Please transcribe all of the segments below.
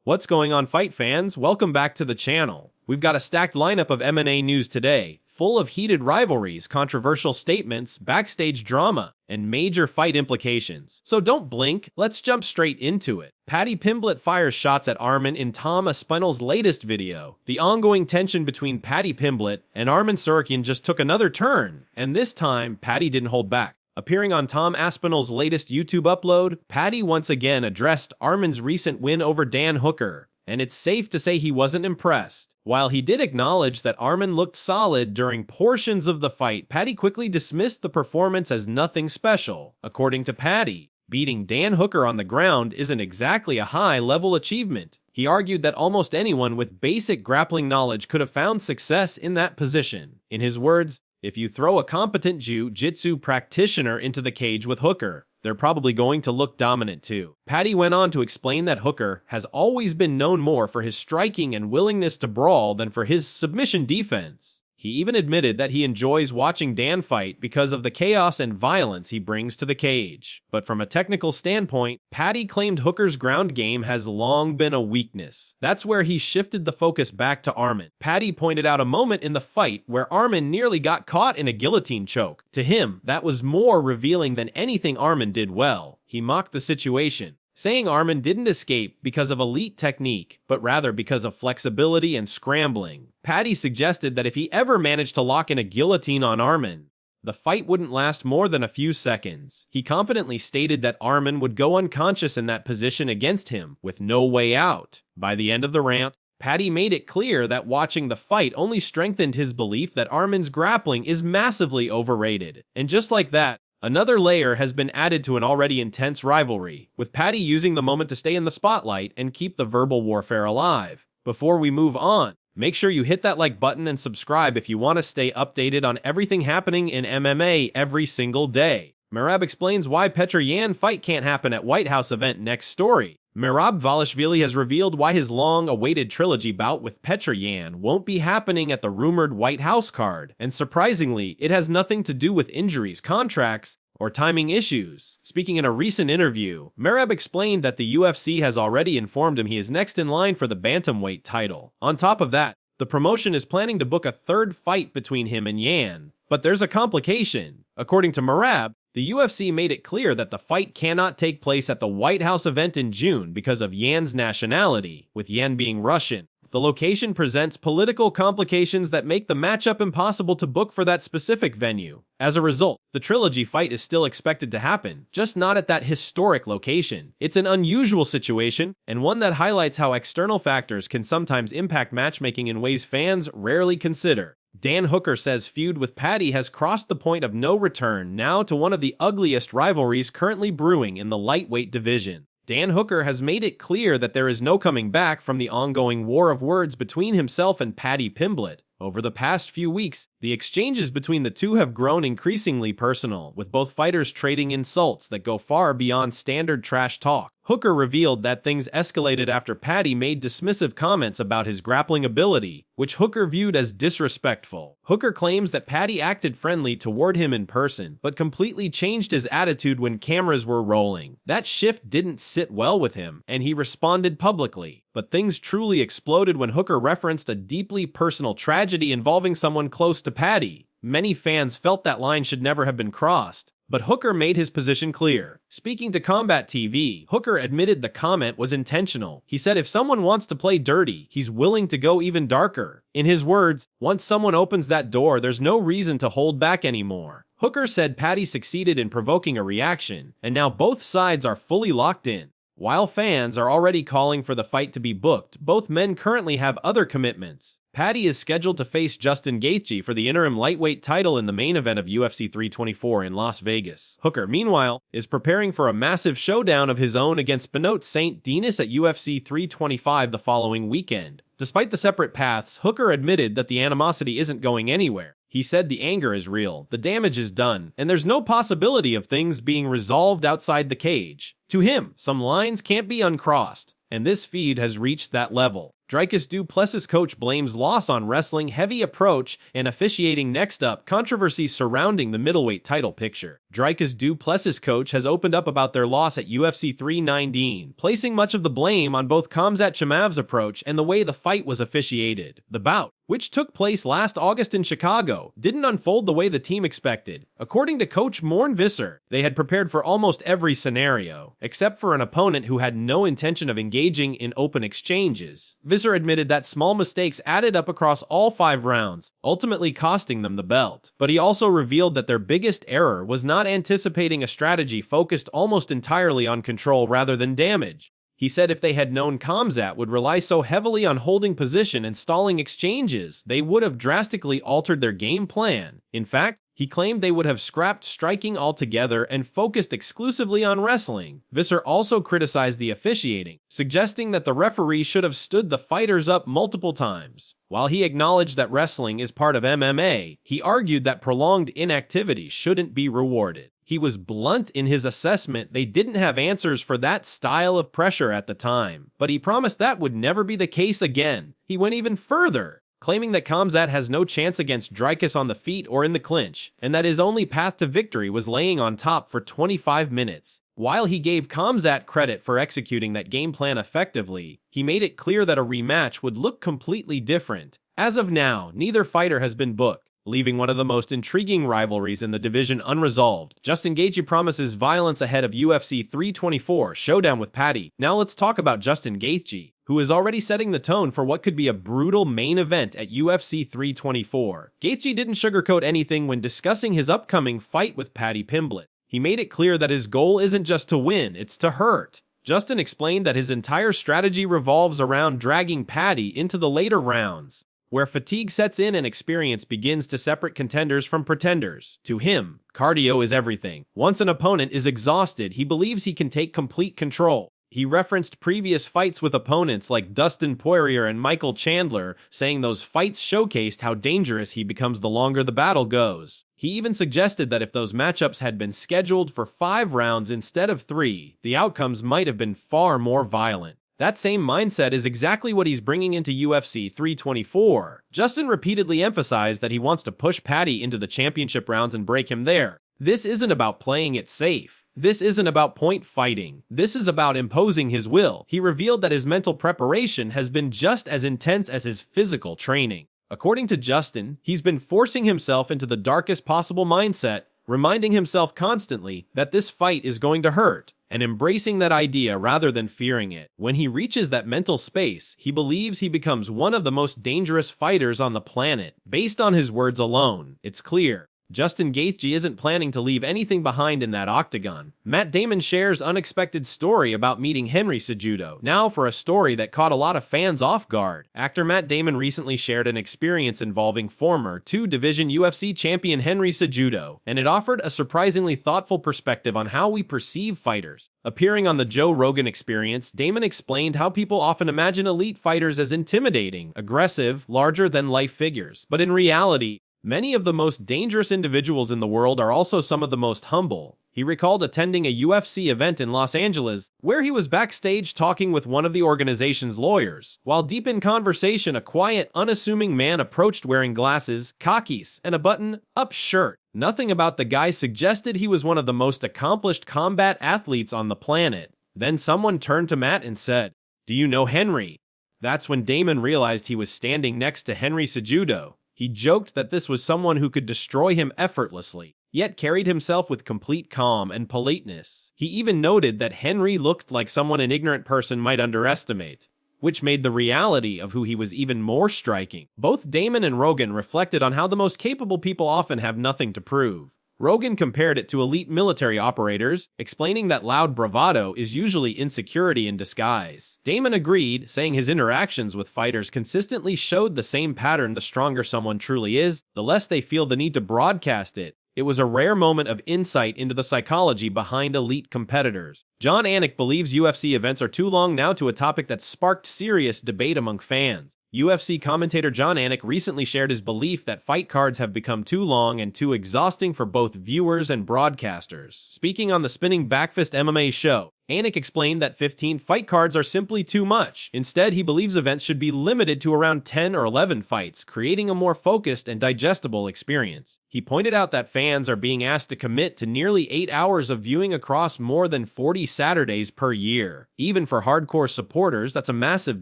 What's going on, fight fans? Welcome back to the channel. We've got a stacked lineup of MMA news today, full of heated rivalries, controversial statements, backstage drama, and major fight implications. So don't blink, let's jump straight into it. Paddy Pimblett fires shots at Arman in Tom Aspinall's latest video. The ongoing tension between Paddy Pimblett and Arman Tsarukyan just took another turn, and this time, Paddy didn't hold back. Appearing on Tom Aspinall's latest YouTube upload, Paddy once again addressed Arman's recent win over Dan Hooker, and it's safe to say he wasn't impressed. While he did acknowledge that Arman looked solid during portions of the fight, Paddy quickly dismissed the performance as nothing special. According to Paddy, beating Dan Hooker on the ground isn't exactly a high-level achievement. He argued that almost anyone with basic grappling knowledge could have found success in that position. In his words, if you throw a competent jiu-jitsu practitioner into the cage with Hooker, they're probably going to look dominant too. Paddy went on to explain that Hooker has always been known more for his striking and willingness to brawl than for his submission defense. He even admitted that he enjoys watching Dan fight because of the chaos and violence he brings to the cage. But from a technical standpoint, Paddy claimed Hooker's ground game has long been a weakness. That's where he shifted the focus back to Arman. Paddy pointed out a moment in the fight where Arman nearly got caught in a guillotine choke. To him, that was more revealing than anything Arman did well. He mocked the situation, saying Arman didn't escape because of elite technique, but rather because of flexibility and scrambling. Paddy suggested that if he ever managed to lock in a guillotine on Arman, the fight wouldn't last more than a few seconds. He confidently stated that Arman would go unconscious in that position against him, with no way out. By the end of the round, Paddy made it clear that watching the fight only strengthened his belief that Arman's grappling is massively overrated. And just like that, another layer has been added to an already intense rivalry, with Paddy using the moment to stay in the spotlight and keep the verbal warfare alive. Before we move on, make sure you hit that like button and subscribe if you want to stay updated on everything happening in MMA every single day. Merab explains why Petr Yan fight can't happen at White House event next story. Merab Valishvili has revealed why his long-awaited trilogy bout with Petr Yan won't be happening at the rumored White House card, and surprisingly, it has nothing to do with injuries, contracts, or timing issues. Speaking in a recent interview, Merab explained that the UFC has already informed him he is next in line for the bantamweight title. On top of that, the promotion is planning to book a third fight between him and Yan. But there's a complication. According to Merab, the UFC made it clear that the fight cannot take place at the White House event in June because of Yan's nationality, with Yan being Russian. The location presents political complications that make the matchup impossible to book for that specific venue. As a result, the trilogy fight is still expected to happen, just not at that historic location. It's an unusual situation, and one that highlights how external factors can sometimes impact matchmaking in ways fans rarely consider. Dan Hooker says feud with Paddy has crossed the point of no return now to one of the ugliest rivalries currently brewing in the lightweight division. Dan Hooker has made it clear that there is no coming back from the ongoing war of words between himself and Paddy Pimblett. Over the past few weeks, the exchanges between the two have grown increasingly personal, with both fighters trading insults that go far beyond standard trash talk. Hooker revealed that things escalated after Paddy made dismissive comments about his grappling ability, which Hooker viewed as disrespectful. Hooker claims that Paddy acted friendly toward him in person, but completely changed his attitude when cameras were rolling. That shift didn't sit well with him, and he responded publicly. But things truly exploded when Hooker referenced a deeply personal tragedy involving someone close to Paddy. Many fans felt that line should never have been crossed, but Hooker made his position clear. Speaking to Combat TV, Hooker admitted the comment was intentional. He said if someone wants to play dirty, he's willing to go even darker. In his words, once someone opens that door, there's no reason to hold back anymore. Hooker said Paddy succeeded in provoking a reaction, and now both sides are fully locked in. While fans are already calling for the fight to be booked, both men currently have other commitments. Paddy is scheduled to face Justin Gaethje for the interim lightweight title in the main event of UFC 324 in Las Vegas. Hooker, meanwhile, is preparing for a massive showdown of his own against Benoit Saint Denis at UFC 325 the following weekend. Despite the separate paths, Hooker admitted that the animosity isn't going anywhere. He said the anger is real, the damage is done, and there's no possibility of things being resolved outside the cage. To him, some lines can't be uncrossed, and this feud has reached that level. Dricus du Plessis coach blames loss on wrestling heavy approach and officiating. Next up, controversy surrounding the middleweight title picture. Dricus du Plessis coach has opened up about their loss at UFC 319, placing much of the blame on both Khamzat Chimav's approach and the way the fight was officiated. The bout, which took place last August in Chicago, didn't unfold the way the team expected. According to coach Morn Visser, they had prepared for almost every scenario, except for an opponent who had no intention of engaging in open exchanges. Visser admitted that small mistakes added up across all 5 rounds, ultimately costing them the belt. But he also revealed that their biggest error was not anticipating a strategy focused almost entirely on control rather than damage. He said if they had known Khamzat would rely so heavily on holding position and stalling exchanges, they would have drastically altered their game plan. In fact, he claimed they would have scrapped striking altogether and focused exclusively on wrestling. Visser also criticized the officiating, suggesting that the referee should have stood the fighters up multiple times. While he acknowledged that wrestling is part of MMA, he argued that prolonged inactivity shouldn't be rewarded. He was blunt in his assessment they didn't have answers for that style of pressure at the time, but he promised that would never be the case again. He went even further, claiming that Khamzat has no chance against Dricus on the feet or in the clinch, and that his only path to victory was laying on top for 25 minutes. While he gave Khamzat credit for executing that game plan effectively, he made it clear that a rematch would look completely different. As of now, neither fighter has been booked, leaving one of the most intriguing rivalries in the division unresolved. Justin Gaethje promises violence ahead of UFC 324 showdown with Paddy. Now let's talk about Justin Gaethje, who is already setting the tone for what could be a brutal main event at UFC 324. Gaethje didn't sugarcoat anything when discussing his upcoming fight with Paddy Pimblett. He made it clear that his goal isn't just to win, it's to hurt. Justin explained that his entire strategy revolves around dragging Paddy into the later rounds, where fatigue sets in and experience begins to separate contenders from pretenders. To him, cardio is everything. Once an opponent is exhausted, he believes he can take complete control. He referenced previous fights with opponents like Dustin Poirier and Michael Chandler, saying those fights showcased how dangerous he becomes the longer the battle goes. He even suggested that if those matchups had been scheduled for 5 rounds instead of 3, the outcomes might have been far more violent. That same mindset is exactly what he's bringing into UFC 324. Justin repeatedly emphasized that he wants to push Paddy into the championship rounds and break him there. This isn't about playing it safe. This isn't about point fighting. This is about imposing his will. He revealed that his mental preparation has been just as intense as his physical training. According to Justin, he's been forcing himself into the darkest possible mindset, reminding himself constantly that this fight is going to hurt, and embracing that idea rather than fearing it. When he reaches that mental space, he believes he becomes one of the most dangerous fighters on the planet. Based on his words alone, it's clear Justin Gaethje isn't planning to leave anything behind in that octagon. Matt Damon shares unexpected story about meeting Henry Cejudo. Now for a story that caught a lot of fans off guard. Actor Matt Damon recently shared an experience involving former 2-division UFC champion Henry Cejudo, and it offered a surprisingly thoughtful perspective on how we perceive fighters. Appearing on the Joe Rogan Experience, Damon explained how people often imagine elite fighters as intimidating, aggressive, larger-than-life figures, but in reality, many of the most dangerous individuals in the world are also some of the most humble. He recalled attending a UFC event in Los Angeles, where he was backstage talking with one of the organization's lawyers. While deep in conversation, a quiet, unassuming man approached wearing glasses, khakis, and a button-up shirt. Nothing about the guy suggested he was one of the most accomplished combat athletes on the planet. Then someone turned to Matt and said, "Do you know Henry?" That's when Damon realized he was standing next to Henry Cejudo. He joked that this was someone who could destroy him effortlessly, yet carried himself with complete calm and politeness. He even noted that Henry looked like someone an ignorant person might underestimate, which made the reality of who he was even more striking. Both Damon and Rogan reflected on how the most capable people often have nothing to prove. Rogan compared it to elite military operators, explaining that loud bravado is usually insecurity in disguise. Damon agreed, saying his interactions with fighters consistently showed the same pattern. The stronger someone truly is, the less they feel the need to broadcast it. It was a rare moment of insight into the psychology behind elite competitors. John Anik believes UFC events are too long now, to a topic that sparked serious debate among fans. UFC commentator John Anik recently shared his belief that fight cards have become too long and too exhausting for both viewers and broadcasters. Speaking on the Spinning Backfist MMA show, Anik explained that 15 fight cards are simply too much. Instead, he believes events should be limited to around 10 or 11 fights, creating a more focused and digestible experience. He pointed out that fans are being asked to commit to nearly 8 hours of viewing across more than 40 Saturdays per year. Even for hardcore supporters, that's a massive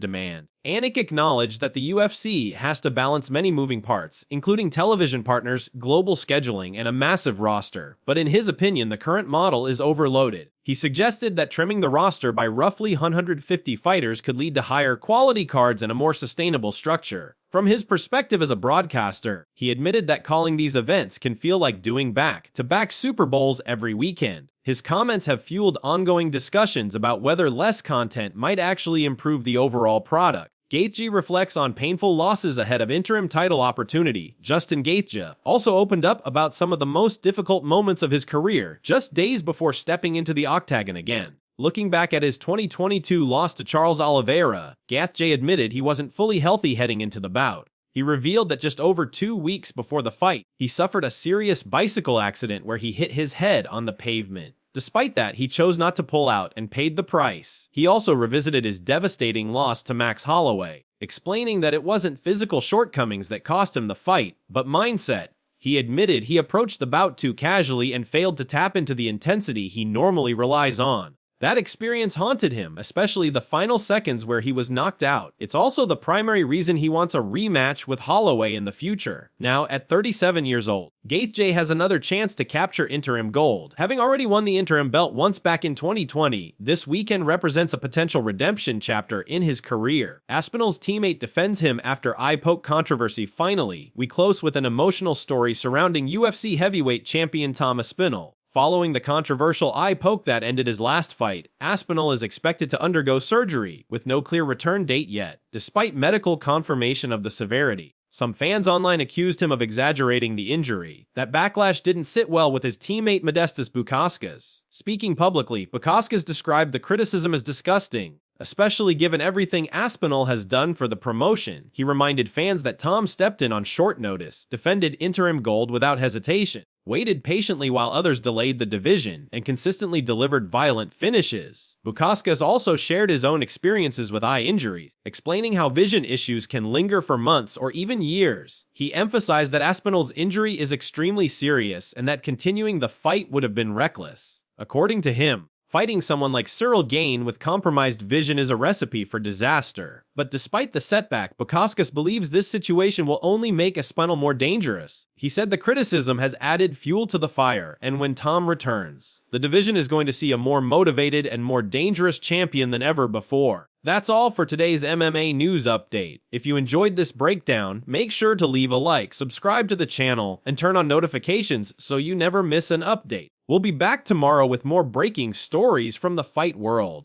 demand. Anik acknowledged that the UFC has to balance many moving parts, including television partners, global scheduling, and a massive roster, but in his opinion, the current model is overloaded. He suggested that trimming the roster by roughly 150 fighters could lead to higher quality cards and a more sustainable structure. From his perspective as a broadcaster, he admitted that calling these events can feel like doing back-to-back Super Bowls every weekend. His comments have fueled ongoing discussions about whether less content might actually improve the overall product. Gaethje reflects on painful losses ahead of interim title opportunity. Justin Gaethje also opened up about some of the most difficult moments of his career just days before stepping into the Octagon again. Looking back at his 2022 loss to Charles Oliveira, Gaethje admitted he wasn't fully healthy heading into the bout. He revealed that just over 2 weeks before the fight, he suffered a serious bicycle accident where he hit his head on the pavement. Despite that, he chose not to pull out and paid the price. He also revisited his devastating loss to Max Holloway, explaining that it wasn't physical shortcomings that cost him the fight, but mindset. He admitted he approached the bout too casually and failed to tap into the intensity he normally relies on. That experience haunted him, especially the final seconds where he was knocked out. It's also the primary reason he wants a rematch with Holloway in the future. Now, at 37 years old, Gaethje has another chance to capture interim gold. Having already won the interim belt once back in 2020, this weekend represents a potential redemption chapter in his career. Aspinall's teammate defends him after eye poke controversy. Finally, we close with an emotional story surrounding UFC heavyweight champion Tom Aspinall. Following the controversial eye poke that ended his last fight, Aspinall is expected to undergo surgery, with no clear return date yet, despite medical confirmation of the severity. Some fans online accused him of exaggerating the injury. That backlash didn't sit well with his teammate Modestas Bukauskas. Speaking publicly, Bukauskas described the criticism as disgusting, especially given everything Aspinall has done for the promotion. He reminded fans that Tom stepped in on short notice, defended interim gold without hesitation, waited patiently while others delayed the division, and consistently delivered violent finishes. Bukauskas also shared his own experiences with eye injuries, explaining how vision issues can linger for months or even years. He emphasized that Aspinall's injury is extremely serious and that continuing the fight would have been reckless. According to him, fighting someone like Ciryl Gane with compromised vision is a recipe for disaster. But despite the setback, Bukauskas believes this situation will only make Aspinall more dangerous. He said the criticism has added fuel to the fire, and when Tom returns, the division is going to see a more motivated and more dangerous champion than ever before. That's all for today's MMA news update. If you enjoyed this breakdown, make sure to leave a like, subscribe to the channel, and turn on notifications so you never miss an update. We'll be back tomorrow with more breaking stories from the fight world.